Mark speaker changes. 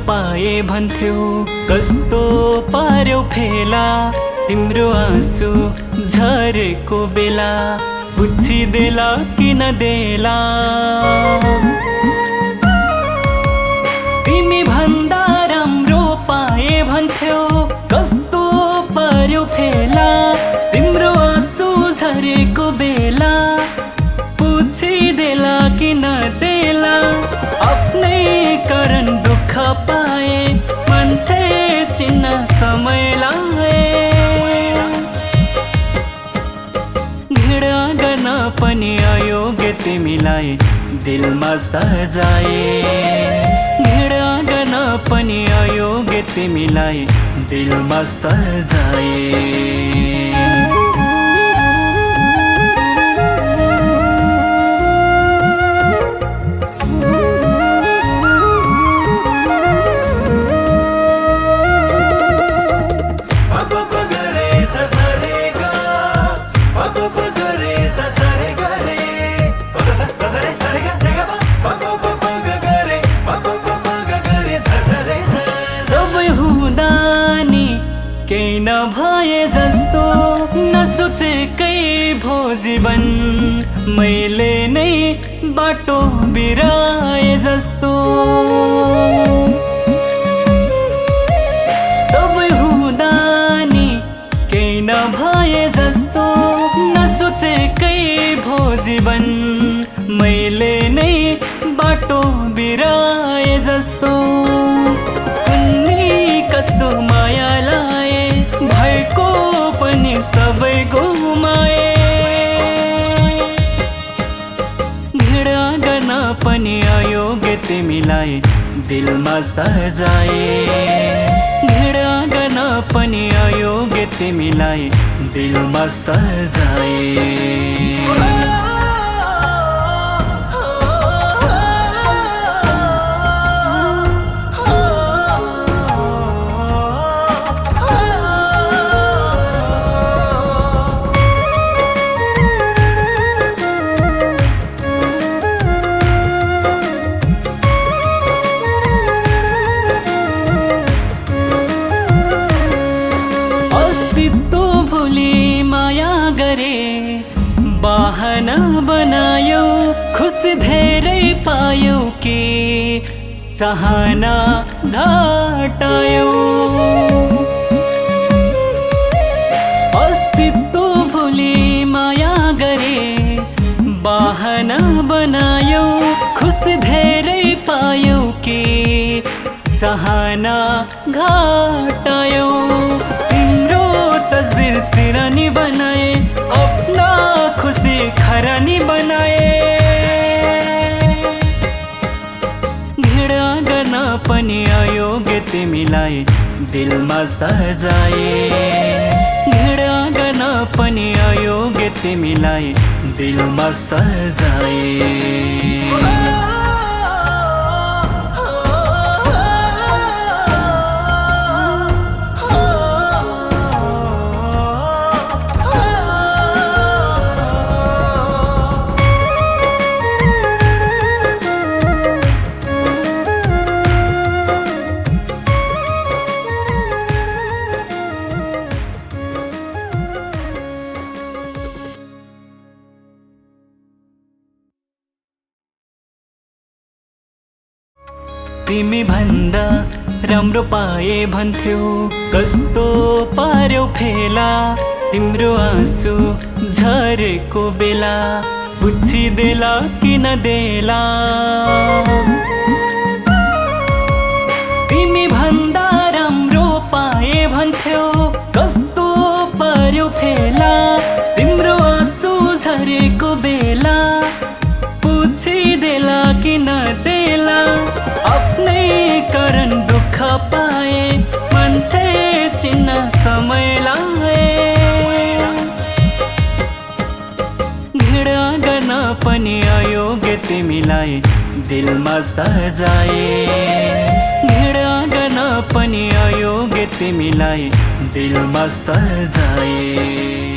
Speaker 1: पाए भन्थ्यौ कस्तो पार्यौ फेला तिम्रो आँसु झरेको बेला पुछिदेला किन देला तिमी भन्दा राम्रो पाए भन्थ्यौ कस्तो पार्यौ फेला तिम्रो आँसु झरेको बेला पुछिदेला किन देला आफ्नै कारण दुःख पाए मान्छे चिन्न समय लाए घृणा गर्न पनि अयोग्य तिमीलाई दिलमा सजाए घृणा गर्न पनि अयोग्य तिमीलाई दिलमा सजाए केही नभए जस्तो नसोचेकै भो जीवन मैले नै बाटो बिराए जस्तो सबै हुँदा नि केही नभए जस्तो नसोचेकै भो जीवन मैले नै बाटो बिराए जस्तो कस्तो माया लाए भएको पनि सबै गुमाए घृणा गर्न पनि अयोग्य तिमीलाई दिलमा सजाए घृणा गर्न पनि अयोग्य तिमीलाई दिलमा सजाए बहाना बनायौ खुसी धेरै पायौ कि चाहना घटायौ अस्तित्व भुली माया गरे बहाना बनायौ खुसी धेरै पायौ कि चाहना घटायौ तिम्रो तस्बिर सिरानी बनाए अपना खुसी खरानी बनाए घृणा गर्न पनि अयोग्य तिमीलाई दिलमा सजाए घृणा गर्न पनि अयोग्य तिमीलाई दिलमा सजाए तिमी भन्दा राम्रो पाए भन्थ्यौ कस्तो पार्यौ फेला तिम्रो आँसु झरेको बेला पुछिदेला किन देला तिमी भन्दा राम्रो पाए भन्थ्यौ कस्तो पार्यौ फेला तिम्रो आँसु झरेको बेला पुछिदेला किन देला आफ्नै कारण दुःख पाए मान्छे चिन्न समय लाए घृणा गर्न पनि अयोग्य तिमीलाई दिलमा सजाए घृणा गर्न पनि अयोग्य तिमीलाई दिलमा सजाए